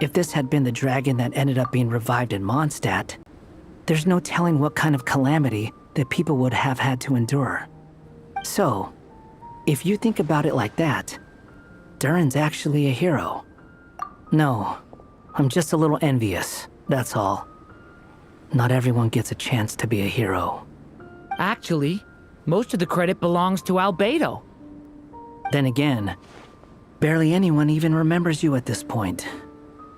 If this had been the dragon that ended up being revived in Mondstadt, there's no telling what kind of calamity that people would have had to endure. So, if you think about it like that, Durin's actually a hero. No, I'm just a little envious, that's all. Not everyone gets a chance to be a hero. Actually, most of the credit belongs to Albedo. Then again, barely anyone even remembers you at this point.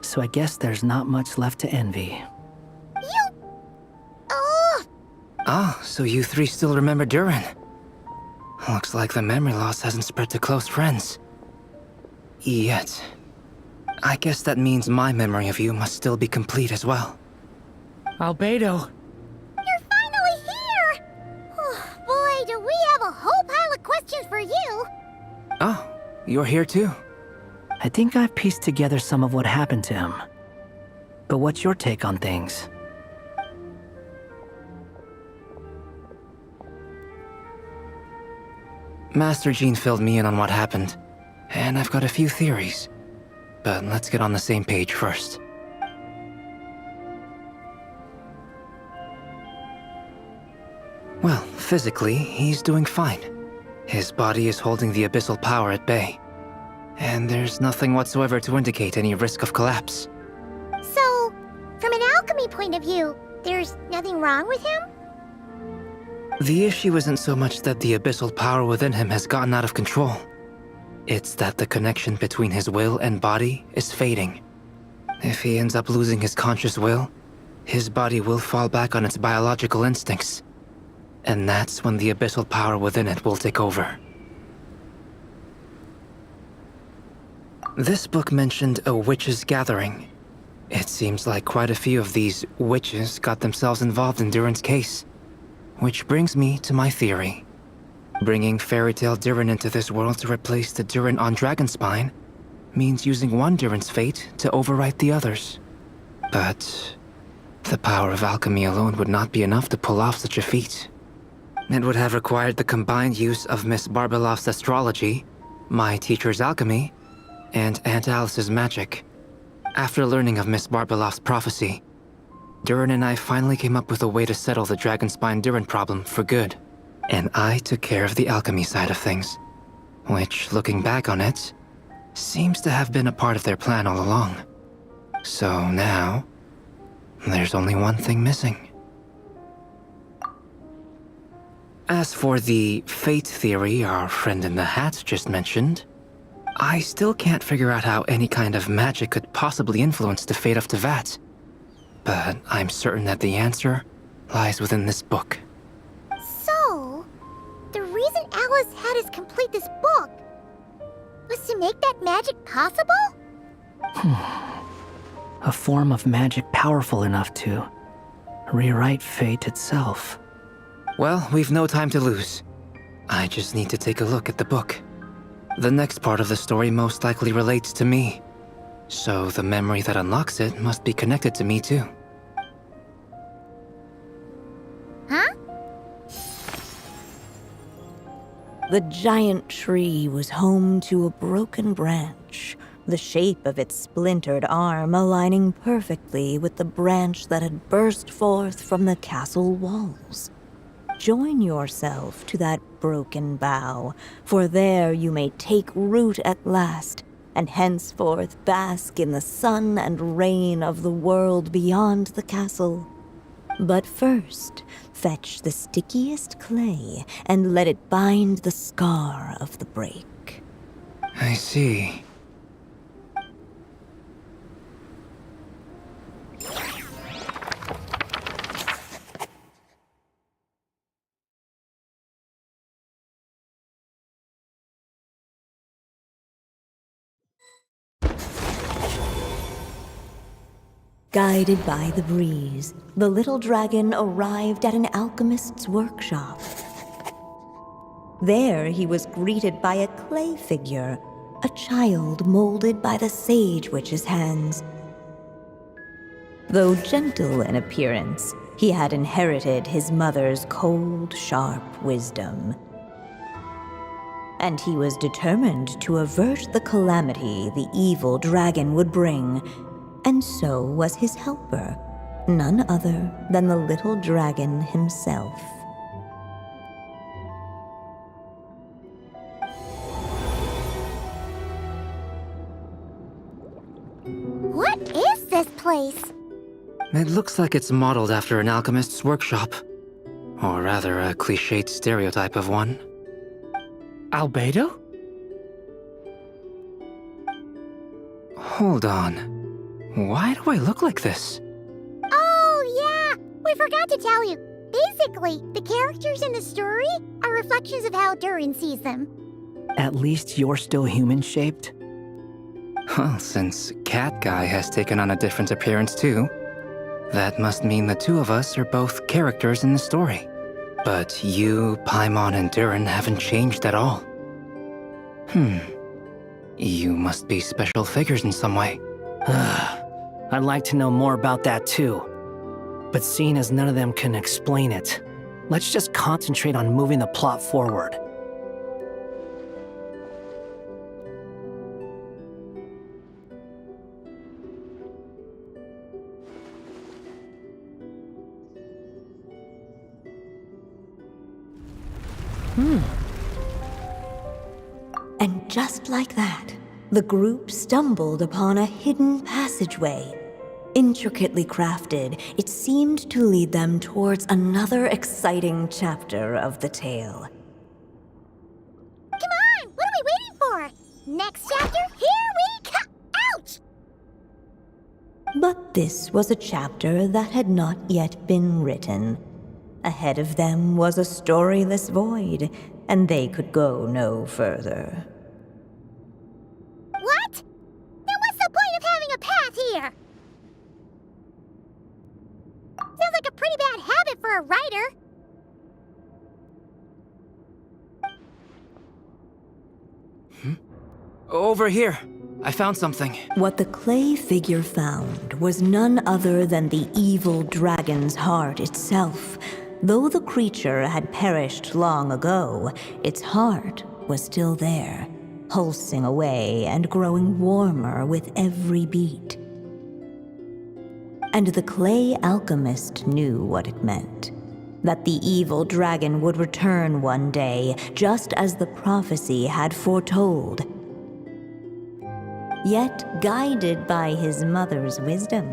So I guess there's not much left to envy. Ah, so you three still remember Durin. Looks like the memory loss hasn't spread to close friends. Yet. I guess that means my memory of you must still be complete as well. Albedo. You're finally here! Oh, boy, do we have a whole pile of questions for you! Oh, you're here too? I think I've pieced together some of what happened to him. But what's your take on things? Master Jean filled me in on what happened, and I've got a few theories. But let's get on the same page first. Well, physically, he's doing fine. His body is holding the abyssal power at bay. And there's nothing whatsoever to indicate any risk of collapse. So, from an alchemy point of view, there's nothing wrong with him? The issue isn't so much that the abyssal power within him has gotten out of control. It's that the connection between his will and body is fading. If he ends up losing his conscious will, his body will fall back on its biological instincts. And that's when the abyssal power within it will take over. This book mentioned a witches' gathering. It seems like quite a few of these witches got themselves involved in Durin's case. Which brings me to my theory. Bringing fairy tale Durin into this world to replace the Durin on Dragonspine means using one Durin's fate to overwrite the others. But the power of alchemy alone would not be enough to pull off such a feat. It would have required the combined use of Miss Barbeloff's astrology, my teacher's alchemy, and Aunt Alice's magic. After learning of Miss Barbeloff's prophecy, Durin and I finally came up with a way to settle the Dragonspine Durin problem for good. And I took care of the alchemy side of things, which, looking back on it, seems to have been a part of their plan all along. So now, there's only one thing missing. As for the fate theory our friend in the hat just mentioned, I still can't figure out how any kind of magic could possibly influence the fate of Tevat. But I'm certain that the answer lies within this book. So, the reason Alice had us complete this book was to make that magic possible? A form of magic powerful enough to rewrite fate itself. Well, we've no time to lose. I just need to take a look at the book. The next part of the story most likely relates to me. So the memory that unlocks it must be connected to me too. Huh? The giant tree was home to a broken branch, the shape of its splintered arm aligning perfectly with the branch that had burst forth from the castle walls. Join yourself to that broken bough, for there you may take root at last, and henceforth bask in the sun and rain of the world beyond the castle. But first, fetch the stickiest clay and let it bind the scar of the break. I see. Guided by the breeze, the little dragon arrived at an alchemist's workshop. There he was greeted by a clay figure, a child molded by the sage witch's hands. Though gentle in appearance, he had inherited his mother's cold, sharp wisdom. And he was determined to avert the calamity the evil dragon would bring, And so was his helper, none other than the little dragon himself. What is this place? It looks like it's modeled after an alchemist's workshop. Or rather, a cliched stereotype of one. Albedo? Hold on. Why do I look like this? Oh, yeah! We forgot to tell you. Basically, the characters in the story are reflections of how Durin sees them. At least you're still human-shaped? Well, since Cat Guy has taken on a different appearance too, that must mean the two of us are both characters in the story. But you, Paimon, and Durin haven't changed at all. You must be special figures in some way. I'd like to know more about that too. But seeing as none of them can explain it, let's just concentrate on moving the plot forward. And just like that, the group stumbled upon a hidden passageway. Intricately crafted, it seemed to lead them towards another exciting chapter of the tale. Come on! What are we waiting for? Next chapter, here we come! Ouch! But this was a chapter that had not yet been written. Ahead of them was a storyless void, and they could go no further. What? Then what's the point of having a path here? Sounds like a pretty bad habit for a writer. Over here. I found something. What the clay figure found was none other than the evil dragon's heart itself. Though the creature had perished long ago, its heart was still there, pulsing away and growing warmer with every beat. And the clay alchemist knew what it meant. That the evil dragon would return one day, just as the prophecy had foretold. Yet, guided by his mother's wisdom,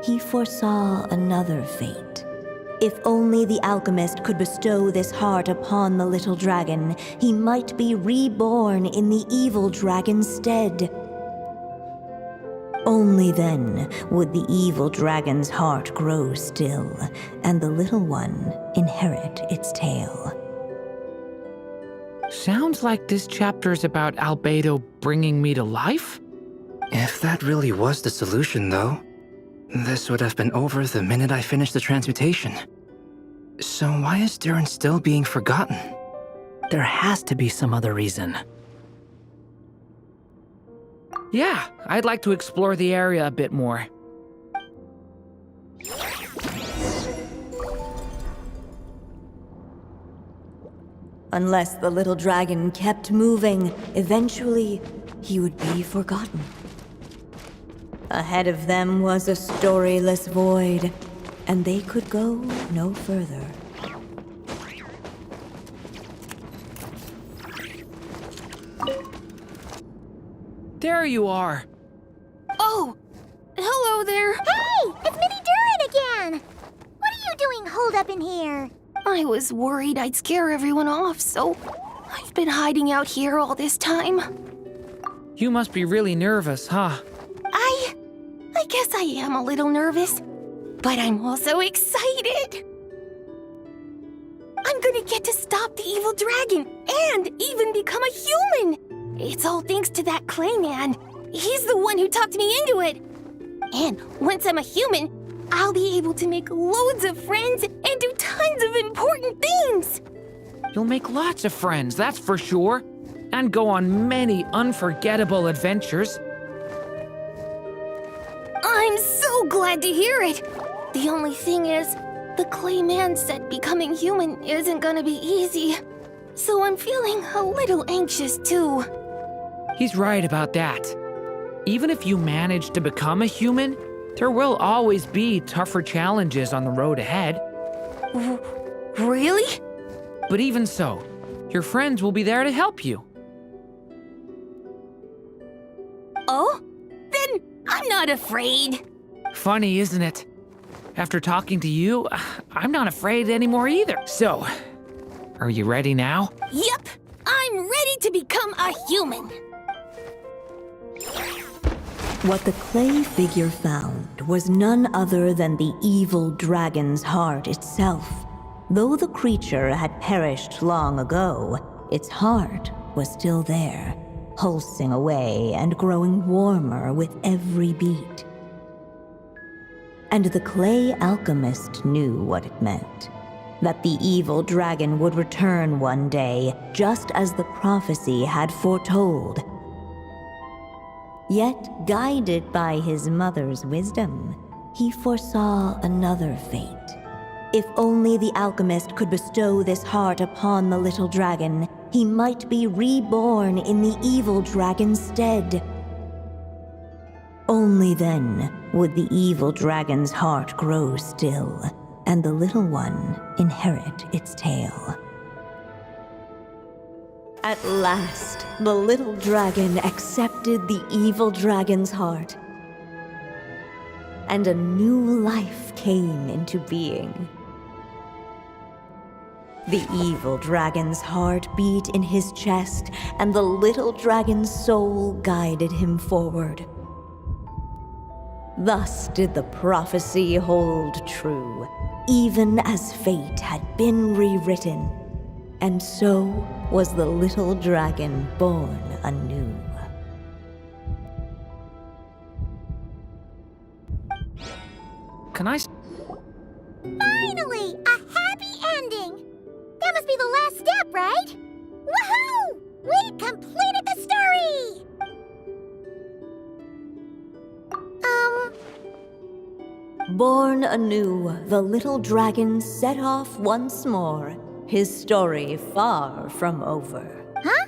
he foresaw another fate. If only the alchemist could bestow this heart upon the little dragon, he might be reborn in the evil dragon's stead. Only then would the evil dragon's heart grow still, and the little one inherit its tale. Sounds like this chapter's about Albedo bringing me to life? If that really was the solution, though, this would have been over the minute I finished the transmutation. So why is Durin still being forgotten? There has to be some other reason. Yeah, I'd like to explore the area a bit more. Unless the little dragon kept moving, eventually he would be forgotten. Ahead of them was a storyless void, and they could go no further. There you are. Oh, hello there. Hey! It's Mini Durin again! What are you doing holed up in here? I was worried I'd scare everyone off, so I've been hiding out here all this time. You must be really nervous, huh? I guess I am a little nervous, but I'm also excited. I'm gonna get to stop the evil dragon and even become a human. It's all thanks to that clay man. He's the one who talked me into it. And once I'm a human, I'll be able to make loads of friends and do tons of important things. You'll make lots of friends, that's for sure. And go on many unforgettable adventures. I'm so glad to hear it. The only thing is, the clay man said becoming human isn't gonna be easy. So I'm feeling a little anxious too. He's right about that. Even if you manage to become a human, There will always be tougher challenges on the road ahead. Really? But even so, your friends will be there to help you. Oh? Then I'm not afraid. Funny, isn't it? After talking to you, I'm not afraid anymore either. So, are you ready now? Yep, I'm ready to become a human. What the clay figure found was none other than the evil dragon's heart itself. Though the creature had perished long ago, its heart was still there, pulsing away and growing warmer with every beat. And the clay alchemist knew what it meant. That the evil dragon would return one day, just as the prophecy had foretold. Yet, guided by his mother's wisdom, he foresaw another fate. If only the alchemist could bestow this heart upon the little dragon, he might be reborn in the evil dragon's stead. Only then would the evil dragon's heart grow still, and the little one inherit its tale. At last, the little dragon accepted the evil dragon's heart, and a new life came into being. The evil dragon's heart beat in his chest, and the little dragon's soul guided him forward. Thus did the prophecy hold true, even as fate had been rewritten. And so was the little dragon born anew. Can I? Finally! A happy ending! That must be the last step, right? Woohoo! We completed the story! Born anew, the little dragon set off once more, his story far from over. Huh?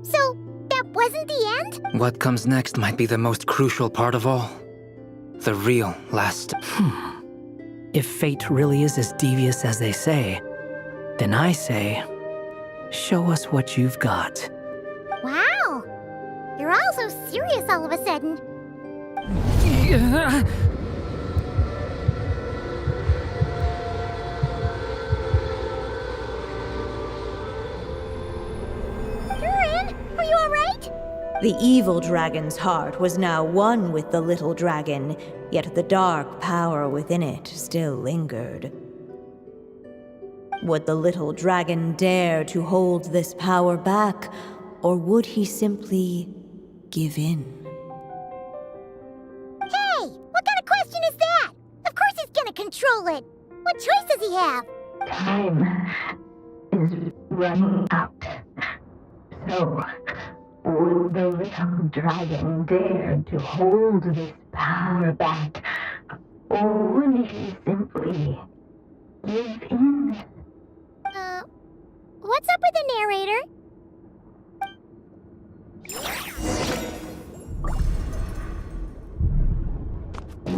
So, that wasn't the end? What comes next might be the most crucial part of all. The real last. If fate really is as devious as they say, then I say, show us what you've got. Wow! You're all so serious all of a sudden. Durin, are you alright? The evil dragon's heart was now one with the little dragon, yet the dark power within it still lingered. Would the little dragon dare to hold this power back, or would he simply give in? Hey! What kind of question is that? Of course he's gonna control it! What choice does he have? Time is running out. So, will the little dragon dare to hold this power back? Or would he simply give in? What's up with the narrator?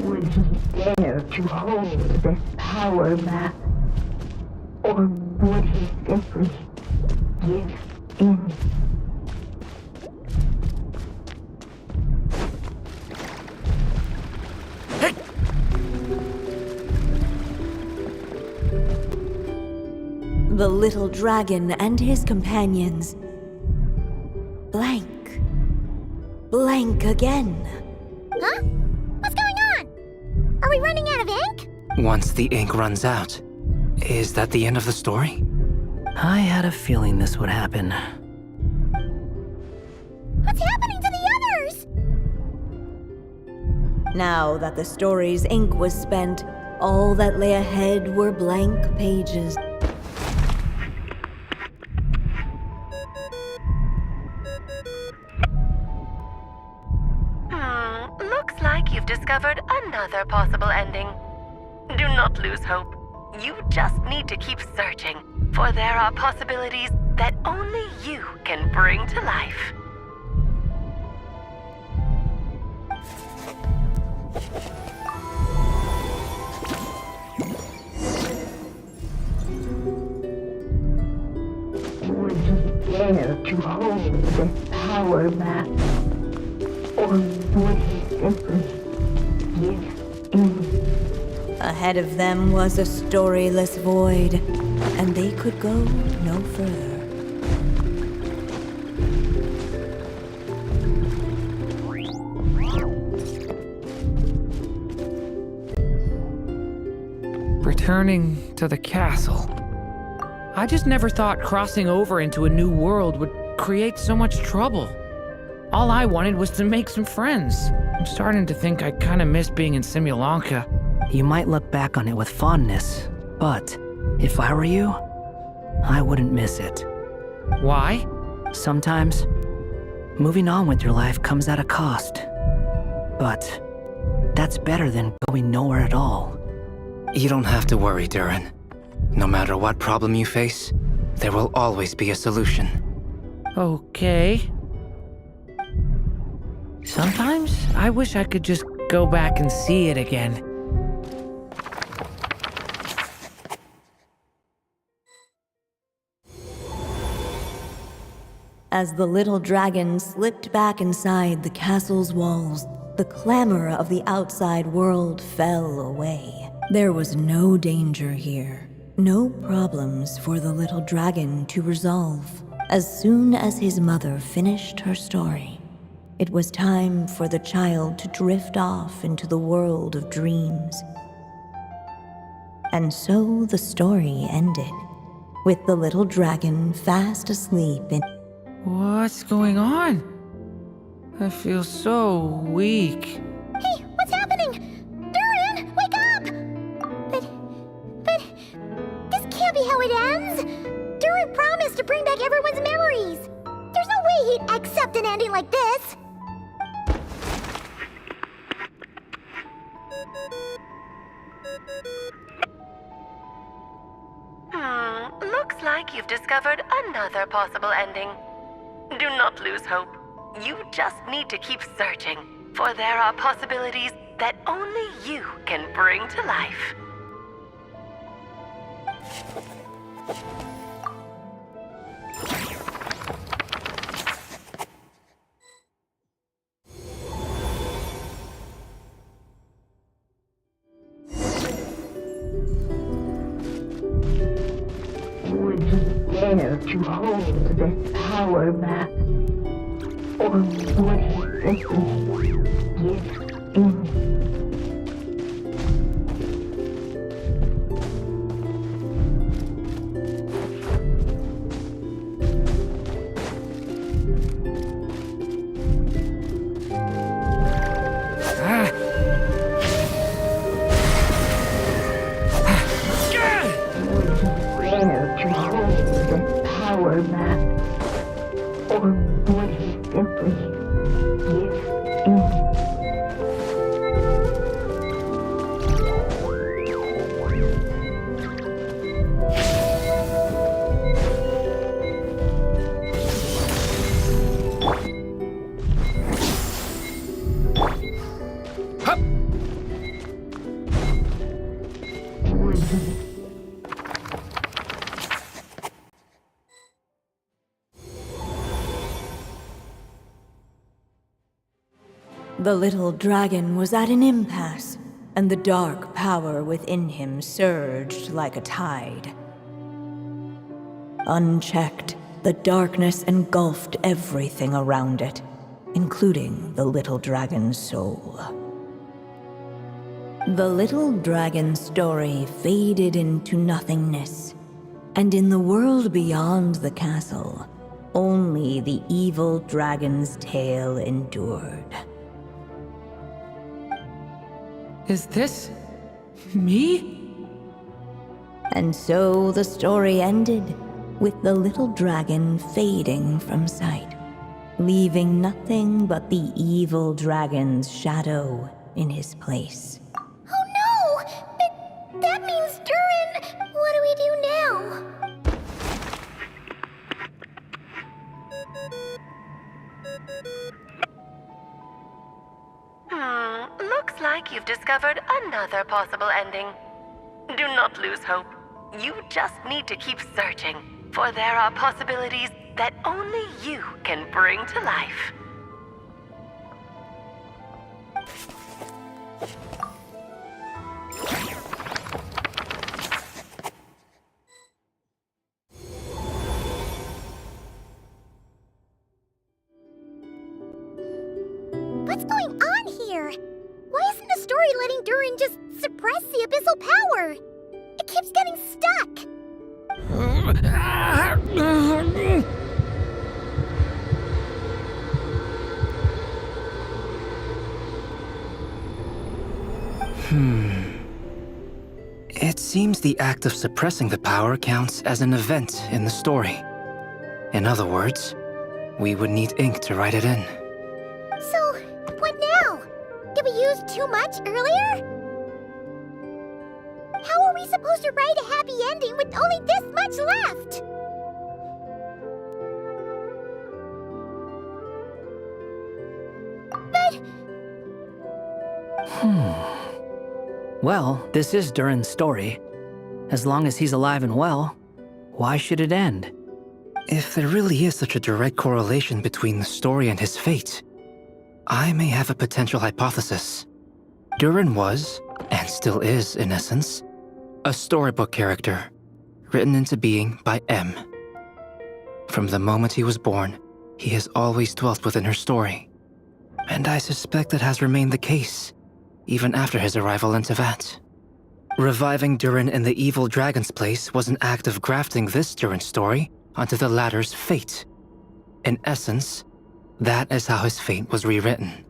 Would he dare to hold this power back? Or would he simply give in? The little dragon and his companions blank. Blank again. Huh? What's going on? Are we running out of ink? Once the ink runs out, is that the end of the story? I had a feeling this would happen. What's happening to the others? Now that the story's ink was spent, all that lay ahead were blank pages. Looks like you've discovered another possible ending. Do not lose hope. You just need to keep searching, for there are possibilities that only you can bring to life. this power back? Or would he simply give in? Ahead of them was a storyless void, and they could go no further. Returning to the castle. I just never thought crossing over into a new world would create so much trouble. All I wanted was to make some friends. I'm starting to think I kind of miss being in Simulanka. You might look back on it with fondness, but if I were you, I wouldn't miss it. Why? Sometimes, moving on with your life comes at a cost. But that's better than going nowhere at all. You don't have to worry, Durin. No matter what problem you face, there will always be a solution. Okay. Sometimes I wish I could just go back and see it again. As the little dragon slipped back inside the castle's walls, the clamor of the outside world fell away. There was no danger here, no problems for the little dragon to resolve. As soon as his mother finished her story, it was time for the child to drift off into the world of dreams. And so the story ended, with the little dragon fast asleep in... What's going on? I feel so weak. Hey, what's happening? Durin, wake up! But this can't be how it ends. Durin promised to bring back everyone's memories. There's no way he'd accept an ending like this. Looks like you've discovered another possible ending. Do not lose hope. You just need to keep searching, for there are possibilities that only you can bring to life. Would he dare to hold this power back? Or would he simply give in? Would he dare to hold this power back? Or would he simply give in? Would he? The little dragon was at an impasse, and the dark power within him surged like a tide. Unchecked, the darkness engulfed everything around it, including the little dragon's soul. The little dragon's story faded into nothingness, and in the world beyond the castle, only the evil dragon's tale endured. Is this me? And so the story ended, with the little dragon fading from sight, leaving nothing but the evil dragon's shadow in his place. Oh no! But that means Durin! What do we do now? Looks like you've discovered another possible ending. Do not lose hope. You just need to keep searching, for there are possibilities that only you can bring to life. What's going on here? Why isn't the story letting Durin just suppress the abyssal power? It keeps getting stuck. It seems the act of suppressing the power counts as an event in the story. In other words, we would need ink to write it in. So, what now? Did we use too much earlier? How are we supposed to write a happy ending with only this much left? But... Well, this is Durin's story. As long as he's alive and well, why should it end? If there really is such a direct correlation between the story and his fate, I may have a potential hypothesis. Durin was, and still is in essence, a storybook character, written into being by M. From the moment he was born, he has always dwelt within her story. And I suspect that has remained the case, even after his arrival in Tevat. Reviving Durin in the evil dragon's place was an act of grafting this Durin story onto the latter's fate. In essence, that is how his fate was rewritten.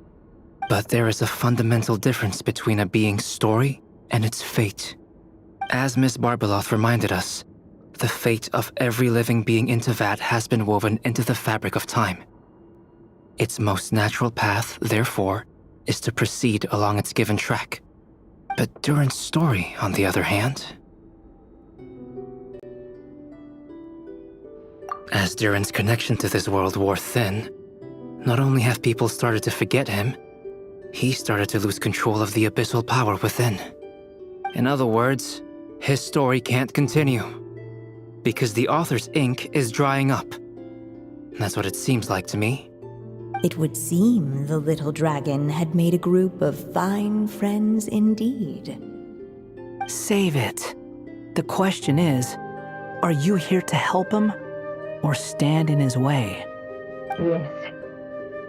But there is a fundamental difference between a being's story and its fate. As Miss Barbeloth reminded us, the fate of every living being in Tevat has been woven into the fabric of time. Its most natural path, therefore, is to proceed along its given track. But Durin's story, on the other hand... As Durin's connection to this world wore thin, not only have people started to forget him, he started to lose control of the abyssal power within. In other words, his story can't continue, because the author's ink is drying up. That's what it seems like to me. It would seem the little dragon had made a group of fine friends indeed. Save it. The question is, are you here to help him or stand in his way? This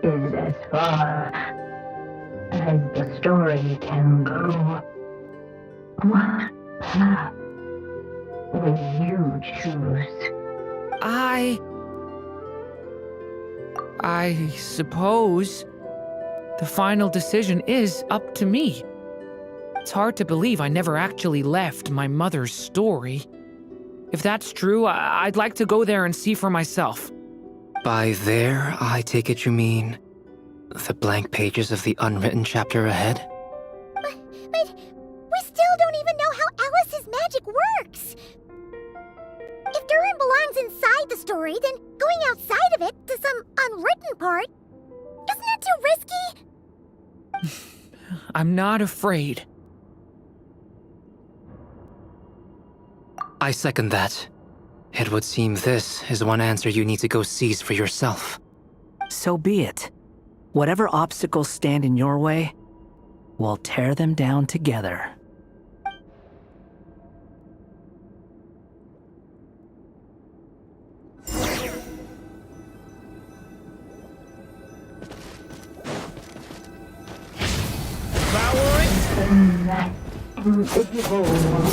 is as far as the story can go. What path will you choose? I suppose the final decision is up to me. It's hard to believe I never actually left my mother's story. If that's true, I'd like to go there and see for myself. By there, I take it you mean the blank pages of the unwritten chapter ahead? But we still don't even know how Alice's magic works. If Durin belongs inside the story, then going outside of it to some unwritten part, isn't that too risky? I'm not afraid. I second that. It would seem this is one answer you need to go seize for yourself. So be it. Whatever obstacles stand in your way, we'll tear them down together. That invisible wall.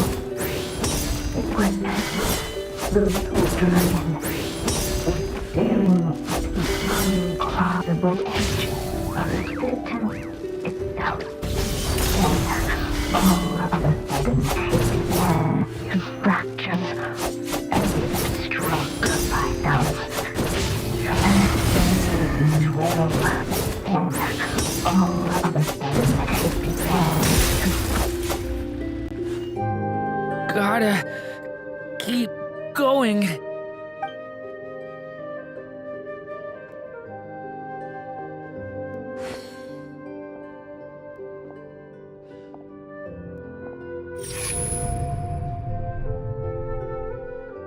It was as the little dragon was staring at the uncrossable edge of existence itself. And all of a sudden, it began to fracture as if struck by thousands. And well, and all of a sudden, it began Gotta keep going.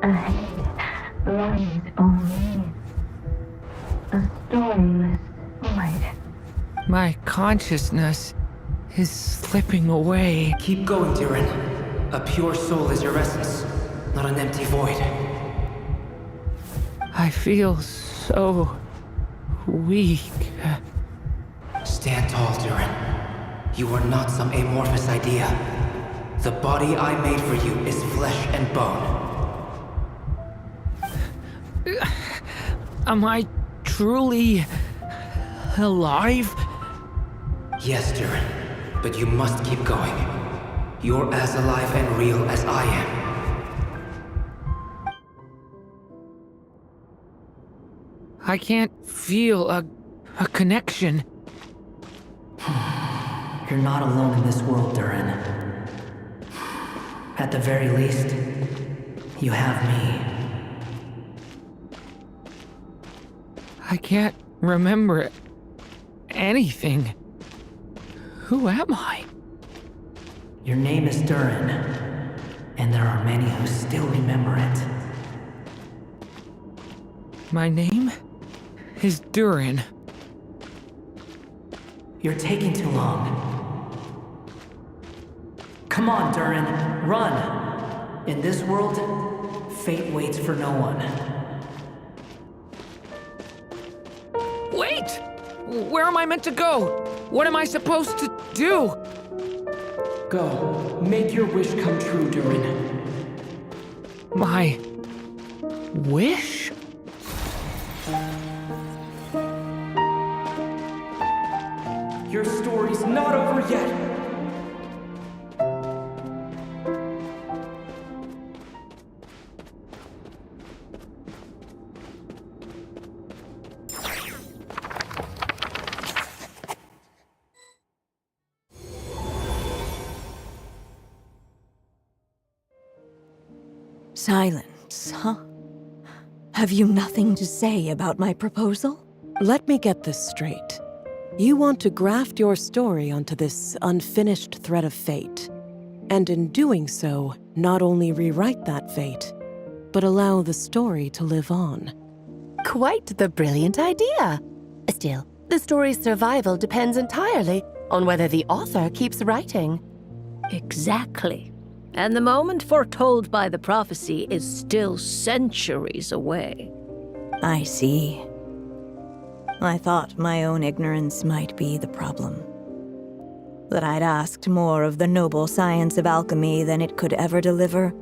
ahead lies only soulless light. My consciousness is slipping away. Keep going, Durin. A pure soul is your essence, not an empty void. I feel so weak. Stand tall, Durin. You are not some amorphous idea. The body I made for you is flesh and bone. Am I truly alive? Yes, Durin, but you must keep going. You're as alive and real as I am. I can't feel a connection. You're not alone in this world, Durin. At the very least, you have me. I can't remember anything. Who am I? Your name is Durin, and there are many who still remember it. My name is Durin. You're taking too long. Come on, Durin, run! In this world, fate waits for no one. Wait! Where am I meant to go? What am I supposed to do? Go, make your wish come true, Durin. My wish? Your story's not over yet! Silence, huh? Have you nothing to say about my proposal? Let me get this straight. You want to graft your story onto this unfinished thread of fate, and in doing so, not only rewrite that fate, but allow the story to live on. Quite the brilliant idea. Still, the story's survival depends entirely on whether the author keeps writing. Exactly. And the moment foretold by the prophecy is still centuries away. I see. I thought my own ignorance might be the problem. That I'd asked more of the noble science of alchemy than it could ever deliver.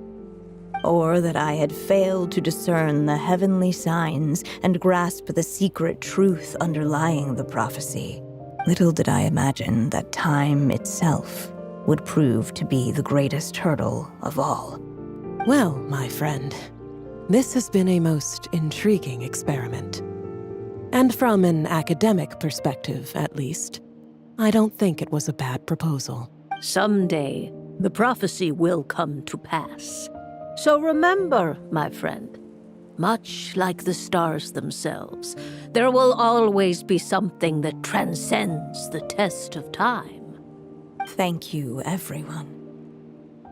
Or that I had failed to discern the heavenly signs and grasp the secret truth underlying the prophecy. Little did I imagine that time itself would prove to be the greatest hurdle of all. Well, my friend, this has been a most intriguing experiment. And from an academic perspective, at least, I don't think it was a bad proposal. Someday, the prophecy will come to pass. So remember, my friend, much like the stars themselves, there will always be something that transcends the test of time. Thank you, everyone.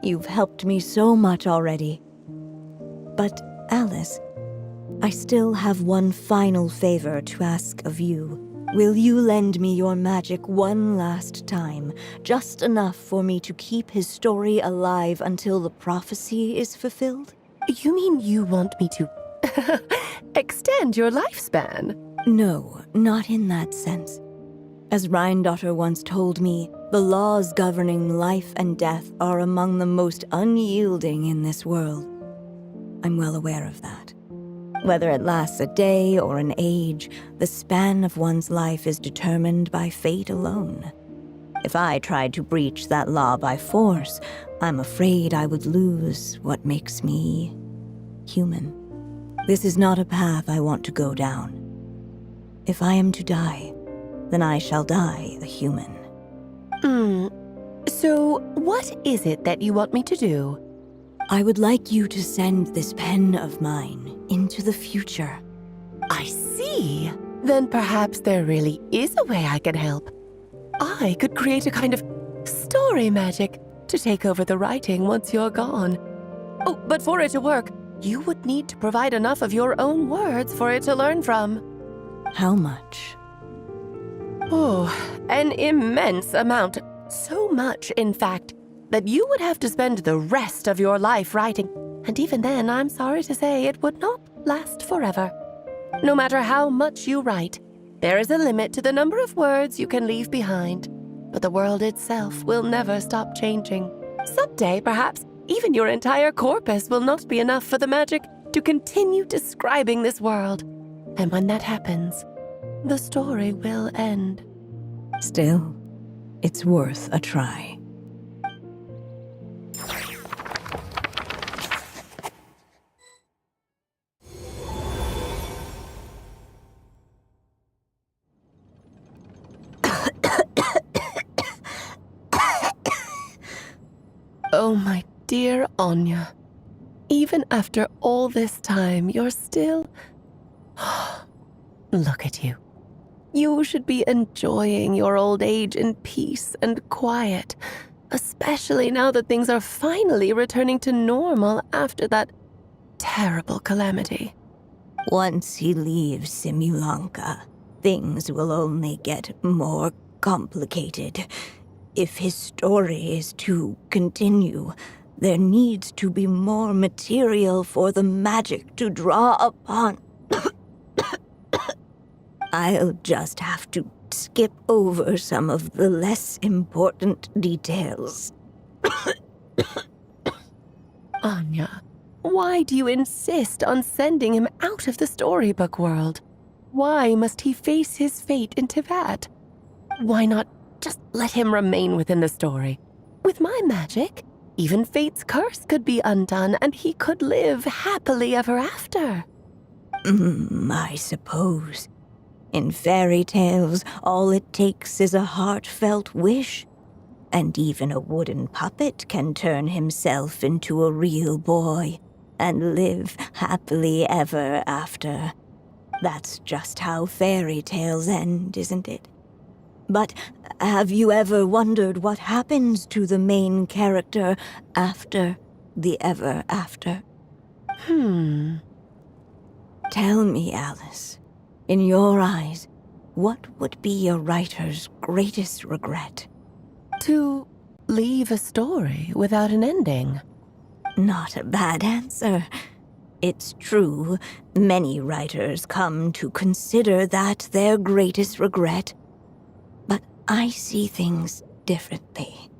You've helped me so much already. But, Alice, I still have one final favor to ask of you. Will you lend me your magic one last time, just enough for me to keep his story alive until the prophecy is fulfilled? You mean you want me to extend your lifespan? No, not in that sense. As Rheindotter once told me, the laws governing life and death are among the most unyielding in this world. I'm well aware of that. Whether it lasts a day or an age, the span of one's life is determined by fate alone. If I tried to breach that law by force, I'm afraid I would lose what makes me human. This is not a path I want to go down. If I am to die, then I shall die a human. So, what is it that you want me to do? I would like you to send this pen of mine into the future. I see. Then perhaps there really is a way I can help. I could create a kind of story magic to take over the writing once you're gone. Oh, but for it to work, you would need to provide enough of your own words for it to learn from. How much? Oh, an immense amount. So much, in fact, that you would have to spend the rest of your life writing. And even then, I'm sorry to say, it would not last forever. No matter how much you write, there is a limit to the number of words you can leave behind. But the world itself will never stop changing. Someday, perhaps, even your entire corpus will not be enough for the magic to continue describing this world. And when that happens, the story will end. Still, it's worth a try. Oh, my dear Anya. Even after all this time, you're still... Look at you. You should be enjoying your old age in peace and quiet, especially now that things are finally returning to normal after that terrible calamity. Once he leaves Simulanka, things will only get more complicated. If his story is to continue, there needs to be more material for the magic to draw upon. I'll just have to skip over some of the less important details. Anya, why do you insist on sending him out of the storybook world? Why must he face his fate into that? Why not just let him remain within the story? With my magic, even fate's curse could be undone and he could live happily ever after. I suppose. In fairy tales, all it takes is a heartfelt wish. And even a wooden puppet can turn himself into a real boy and live happily ever after. That's just how fairy tales end, isn't it? But have you ever wondered what happens to the main character after the ever after? Tell me, Alice, in your eyes, what would be a writer's greatest regret? To leave a story without an ending. Not a bad answer. It's true, many writers come to consider that their greatest regret. But I see things differently.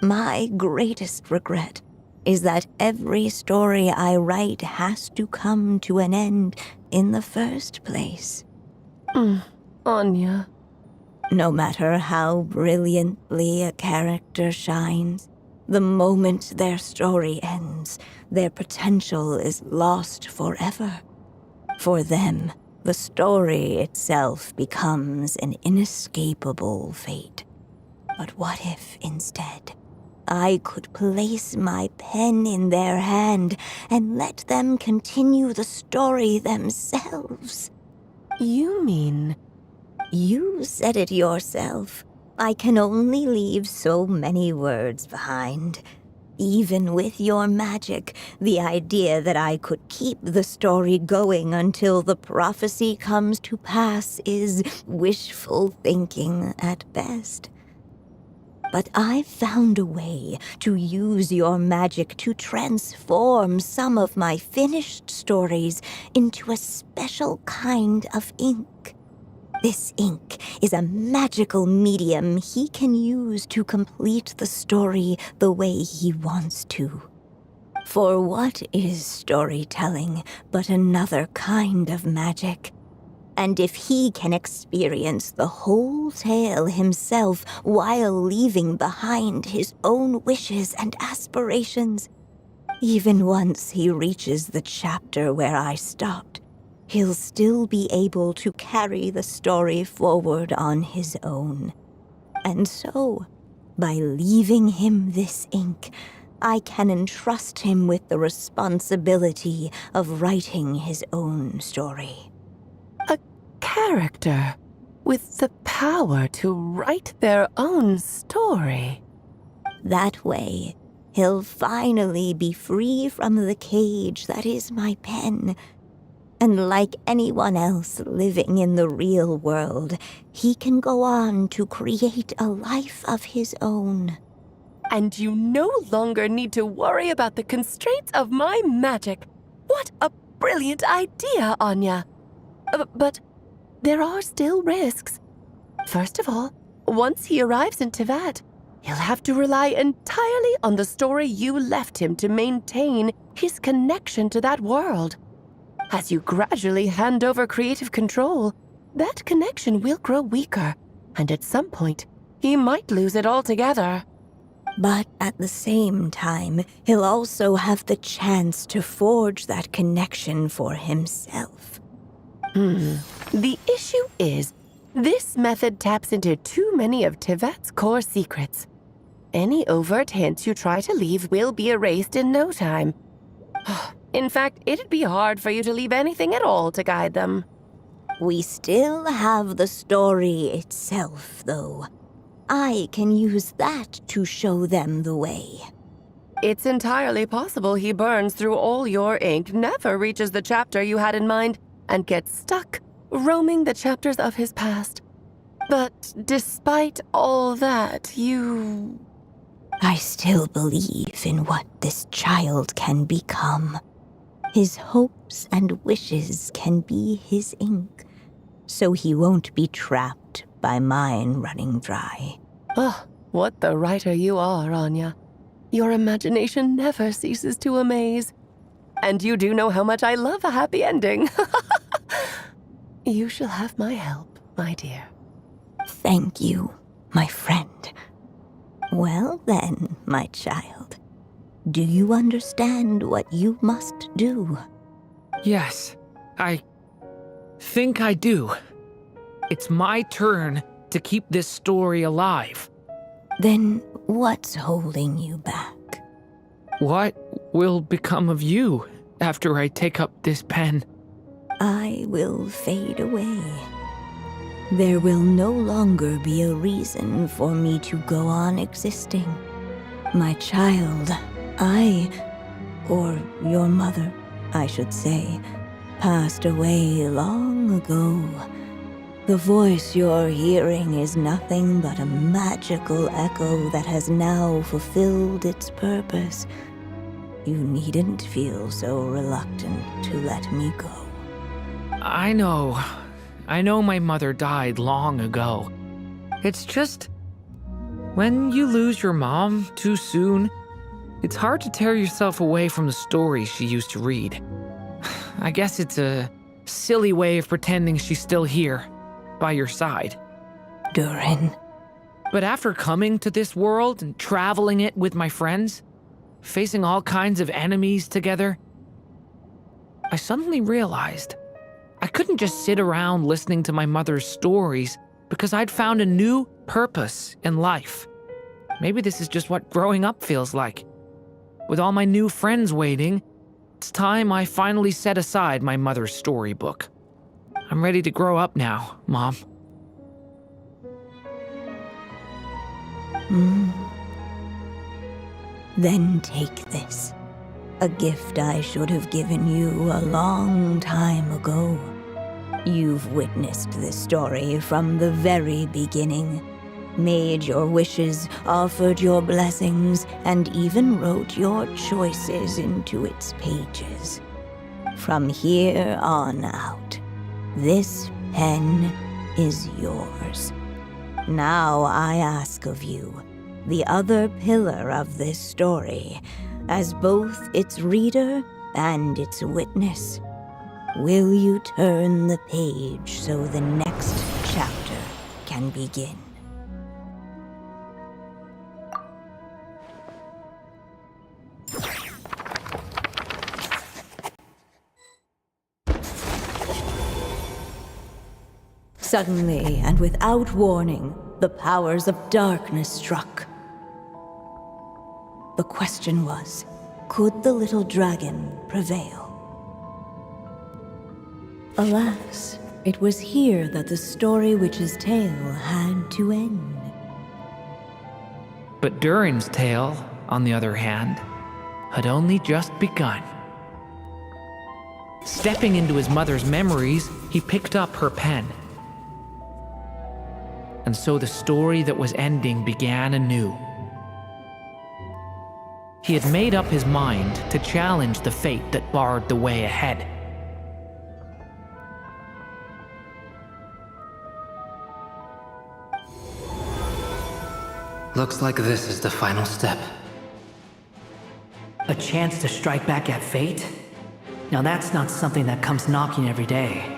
My greatest regret is that every story I write has to come to an end in the first place. Anya. No matter how brilliantly a character shines, the moment their story ends, their potential is lost forever. For them, the story itself becomes an inescapable fate. But what if, instead, I could place my pen in their hand and let them continue the story themselves? You mean... You said it yourself. I can only leave so many words behind. Even with your magic, the idea that I could keep the story going until the prophecy comes to pass is wishful thinking at best. But I've found a way to use your magic to transform some of my finished stories into a special kind of ink. This ink is a magical medium he can use to complete the story the way he wants to. For what is storytelling but another kind of magic? And if he can experience the whole tale himself while leaving behind his own wishes and aspirations, even once he reaches the chapter where I stopped, he'll still be able to carry the story forward on his own. And so, by leaving him this ink, I can entrust him with the responsibility of writing his own story. A character with the power to write their own story. That way, he'll finally be free from the cage that is my pen, And like anyone else living in the real world, he can go on to create a life of his own. And you no longer need to worry about the constraints of my magic. What a brilliant idea, Anya. But there are still risks. First of all, once he arrives in Teyvat, he'll have to rely entirely on the story you left him to maintain his connection to that world. As you gradually hand over creative control, that connection will grow weaker, and at some point, he might lose it altogether. But at the same time, he'll also have the chance to forge that connection for himself. The issue is, this method taps into too many of Teyvat's core secrets. Any overt hints you try to leave will be erased in no time. In fact, it'd be hard for you to leave anything at all to guide them. We still have the story itself, though. I can use that to show them the way. It's entirely possible he burns through all your ink, never reaches the chapter you had in mind, and gets stuck, roaming the chapters of his past. But despite all that, I still believe in what this child can become. His hopes and wishes can be his ink, so he won't be trapped by mine running dry. Oh, what the writer you are, Anya. Your imagination never ceases to amaze. And you do know how much I love a happy ending. You shall have my help, my dear. Thank you, my friend. Well then, my child, do you understand what you must do? Yes, I think I do. It's my turn to keep this story alive. Then what's holding you back? What will become of you after I take up this pen? I will fade away. There will no longer be a reason for me to go on existing. My child, or your mother, I should say, passed away long ago. The voice you're hearing is nothing but a magical echo that has now fulfilled its purpose. You needn't feel so reluctant to let me go. I know my mother died long ago. It's just, when you lose your mom too soon, it's hard to tear yourself away from the stories she used to read. I guess it's a silly way of pretending she's still here, by your side. Durin. But after coming to this world and traveling it with my friends, facing all kinds of enemies together, I suddenly realized I couldn't just sit around listening to my mother's stories because I'd found a new purpose in life. Maybe this is just what growing up feels like. With all my new friends waiting, it's time I finally set aside my mother's storybook. I'm ready to grow up now, Mom. Then take this. A gift I should have given you a long time ago. You've witnessed this story from the very beginning. Made your wishes, offered your blessings, and even wrote your choices into its pages. From here on out, this pen is yours. Now I ask of you, the other pillar of this story, as both its reader and its witness, will you turn the page so the next chapter can begin? Suddenly, and without warning, the powers of darkness struck. The question was, could the little dragon prevail? Alas, it was here that the story witch's tale had to end. But Durin's tale, on the other hand, had only just begun. Stepping into his mother's memories, he picked up her pen. And so the story that was ending began anew. He had made up his mind to challenge the fate that barred the way ahead. Looks like this is the final step. A chance to strike back at fate? Now that's not something that comes knocking every day.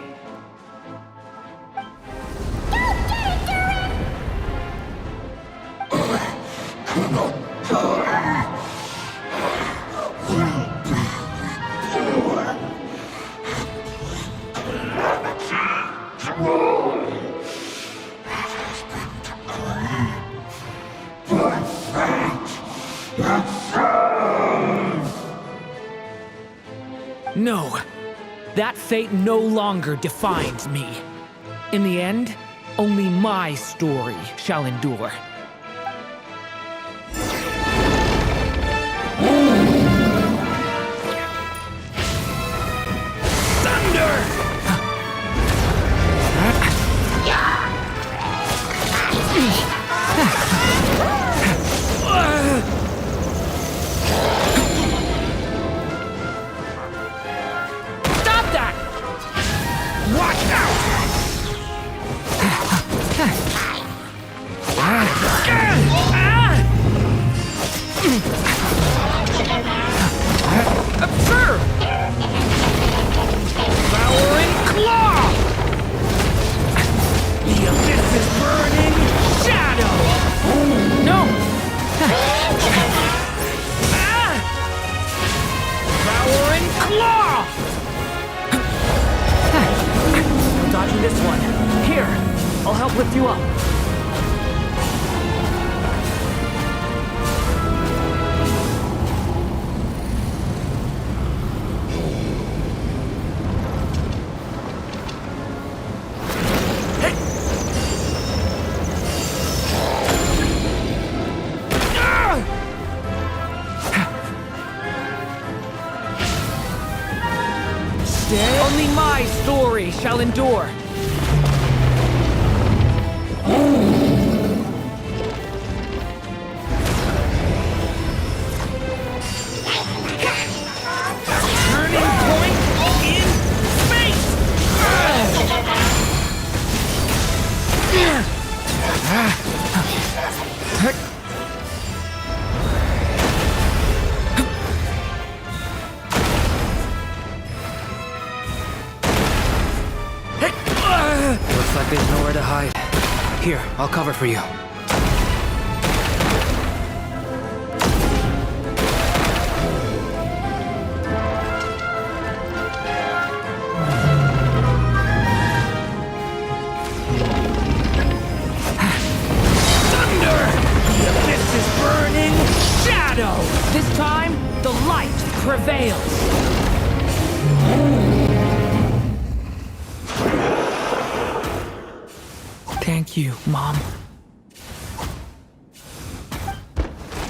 No, that fate no longer defines me. In the end, only my story shall endure. Observe! Devouring claw! The abyss is burning shadow! No! Devouring claw! I'm dodging this one. Here, I'll help lift you up. Only my story shall endure. Turning point in space! Looks like there's nowhere to hide. Here, I'll cover for you. Thunder! The abyss is burning shadow! This time, the light prevails. Thank you, Mom.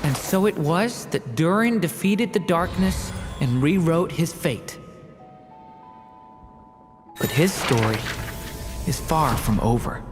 And so it was that Durin defeated the darkness and rewrote his fate. But his story is far from over.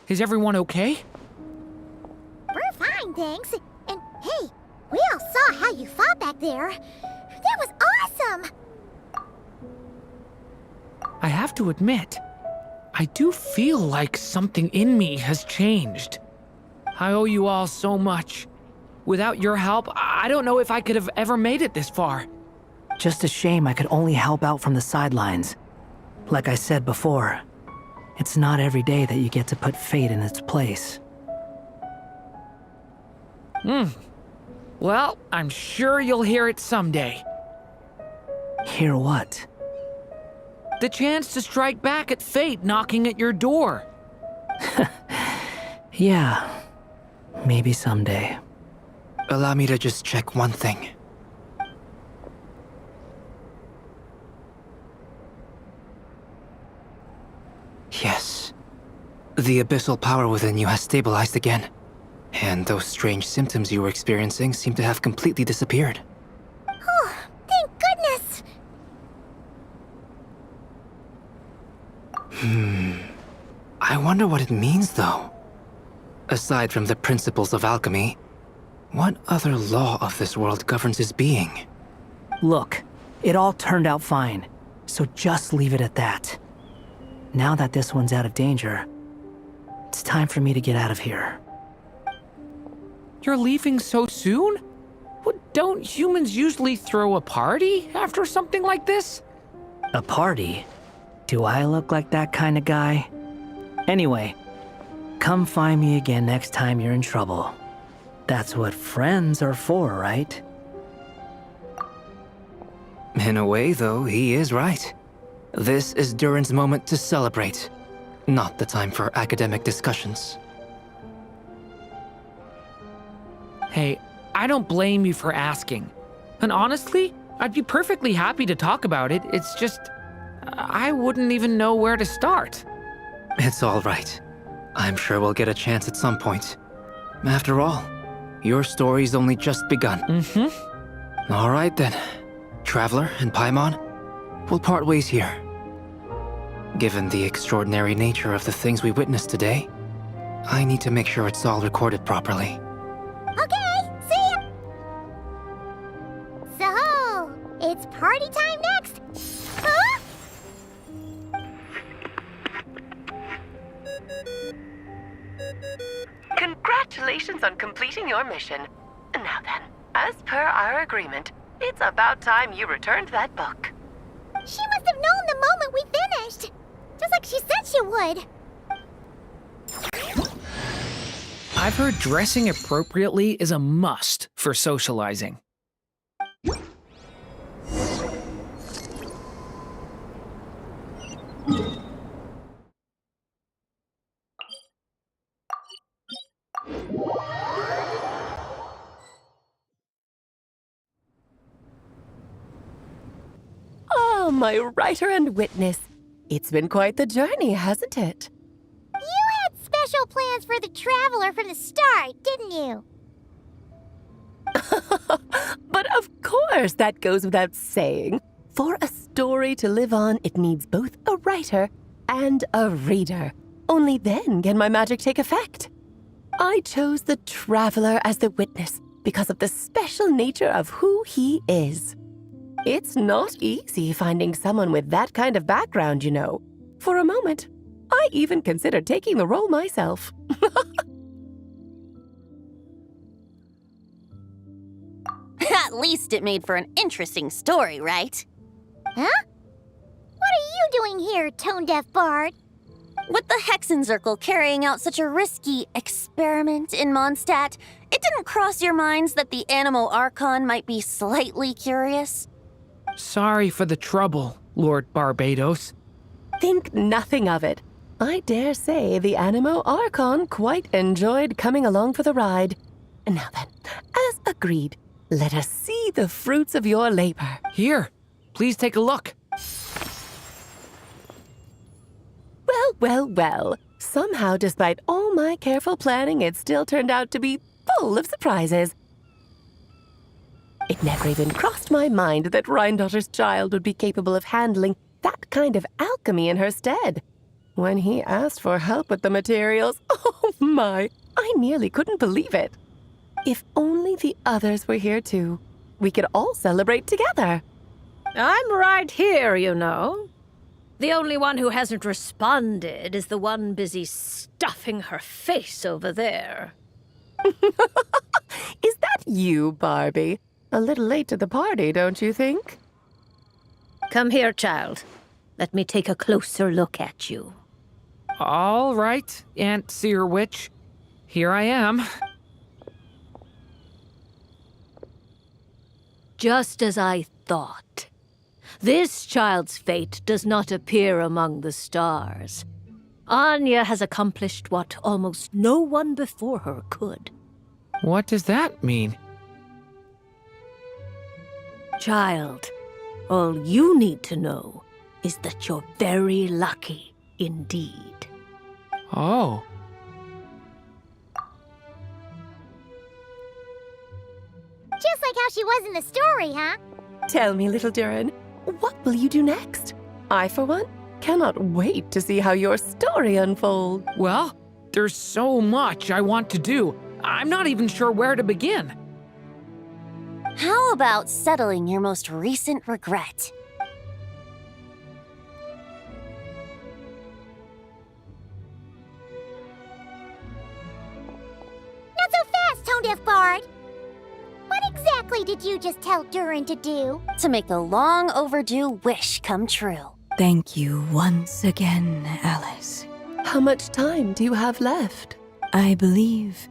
Is everyone okay? We're fine, thanks. And hey, we all saw how you fought back there. That was awesome! I have to admit, I do feel like something in me has changed. I owe you all so much. Without your help, I don't know if I could have ever made it this far. Just a shame I could only help out from the sidelines. Like I said before, it's not every day that you get to put fate in its place. Well, I'm sure you'll hear it someday. Hear what? The chance to strike back at fate knocking at your door. Yeah, maybe someday. Allow me to just check one thing. Yes. The abyssal power within you has stabilized again. And those strange symptoms you were experiencing seem to have completely disappeared. Oh, thank goodness! I wonder what it means, though. Aside from the principles of alchemy, what other law of this world governs his being? Look, it all turned out fine, so just leave it at that. Now that this one's out of danger, it's time for me to get out of here. You're leaving so soon? Don't humans usually throw a party after something like this? A party? Do I look like that kind of guy? Anyway, come find me again next time you're in trouble. That's what friends are for, right? In a way, though, he is right. This is Durin's moment to celebrate, not the time for academic discussions. Hey, I don't blame you for asking. And honestly, I'd be perfectly happy to talk about it. It's just, I wouldn't even know where to start. It's all right. I'm sure we'll get a chance at some point. After all, your story's only just begun. Mm-hmm. All right then. Traveler and Paimon, we'll part ways here. Given the extraordinary nature of the things we witnessed today, I need to make sure it's all recorded properly. Okay, see ya! So, it's party time next! Huh? Congratulations on completing your mission. Now then, as per our agreement, it's about time you returned that book. She must have known the moment we finished! Just like she said she would! I've heard dressing appropriately is a must for socializing. Oh, my writer and witness. It's been quite the journey, hasn't it? You had special plans for the Traveler from the start, didn't you? But of course, that goes without saying. For a story to live on, it needs both a writer and a reader. Only then can my magic take effect. I chose the Traveler as the witness because of the special nature of who he is. It's not easy finding someone with that kind of background, you know. For a moment, I even considered taking the role myself. At least it made for an interesting story, right? Huh? What are you doing here, tone-deaf bard? With the Hexenzirkel carrying out such a risky experiment in Mondstadt, it didn't cross your minds that the Animo Archon might be slightly curious? Sorry for the trouble, Lord Barbados. Think nothing of it. I dare say the Animo Archon quite enjoyed coming along for the ride. Now then, as agreed, let us see the fruits of your labor. Here, please take a look. Well, well, well. Somehow, despite all my careful planning, it still turned out to be full of surprises. It never even crossed my mind that Rhindotter's child would be capable of handling that kind of alchemy in her stead. When he asked for help with the materials, oh my, I nearly couldn't believe it. If only the others were here too. We could all celebrate together. I'm right here, you know. The only one who hasn't responded is the one busy stuffing her face over there. Is that you, Barbie? A little late to the party, don't you think? Come here, child. Let me take a closer look at you. All right, Aunt Seer Witch. Here I am. Just as I thought. This child's fate does not appear among the stars. Anya has accomplished what almost no one before her could. What does that mean? Child, all you need to know is that you're very lucky indeed. Oh. Just like how she was in the story, huh? Tell me, little Durin, what will you do next? I, for one, cannot wait to see how your story unfolds. Well, there's so much I want to do. I'm not even sure where to begin. How about settling your most recent regret? Not so fast, tone-deaf bard. What exactly did you just tell Durin to do? To make the long overdue wish come true. Thank you once again, Alice. How much time do you have left? I believe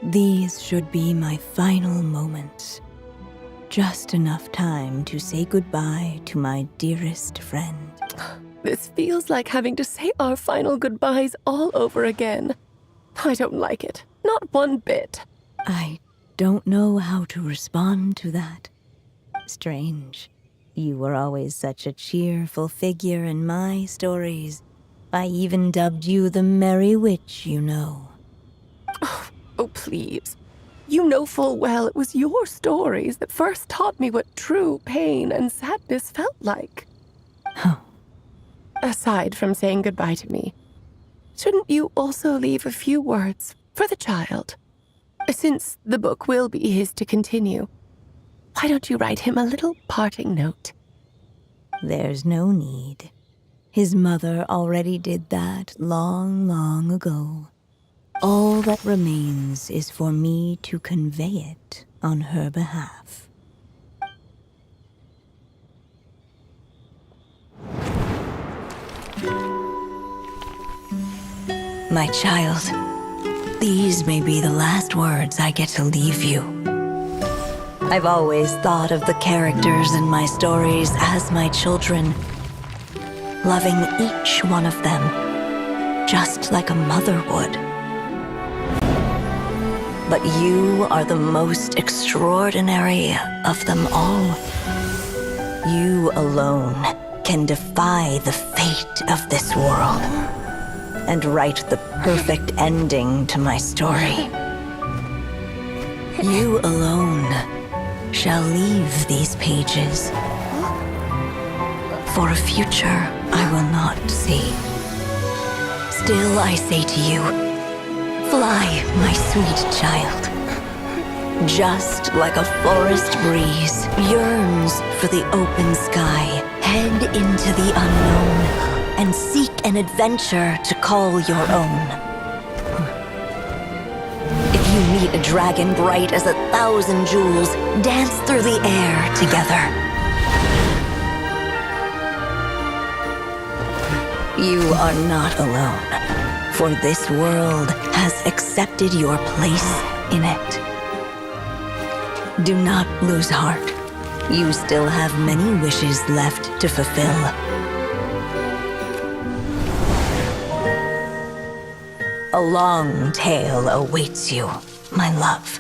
these should be my final moments. Just enough time to say goodbye to my dearest friend. This feels like having to say our final goodbyes all over again. I don't like it. Not one bit. I don't know how to respond to that. Strange. You were always such a cheerful figure in my stories. I even dubbed you the Merry Witch, you know. Oh, please. You know full well it was your stories that first taught me what true pain and sadness felt like. Huh. Aside from saying goodbye to me, shouldn't you also leave a few words for the child? Since the book will be his to continue, why don't you write him a little parting note? There's no need. His mother already did that long, long ago. All that remains is for me to convey it on her behalf. My child, these may be the last words I get to leave you. I've always thought of the characters in my stories as my children, loving each one of them, just like a mother would. But you are the most extraordinary of them all. You alone can defy the fate of this world and write the perfect ending to my story. You alone shall leave these pages for a future I will not see. Still I say to you, fly, my sweet child. Just like a forest breeze yearns for the open sky, head into the unknown and seek an adventure to call your own. If you meet a dragon bright as 1,000 jewels, dance through the air together. You are not alone, for this world has accepted your place in it. Do not lose heart. You still have many wishes left to fulfill. A long tale awaits you, my love.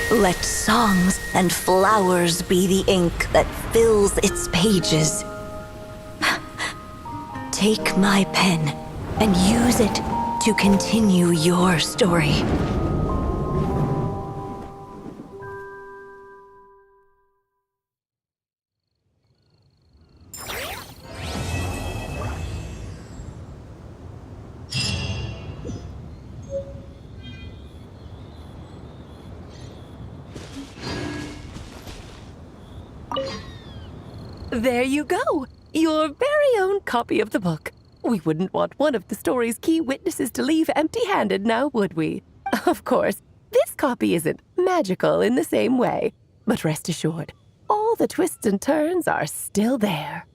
Let songs and flowers be the ink that fills its pages. Take my pen and use it to continue your story. There you go! Your very own copy of the book. We wouldn't want one of the story's key witnesses to leave empty-handed now, would we? Of course, this copy isn't magical in the same way, but rest assured, all the twists and turns are still there.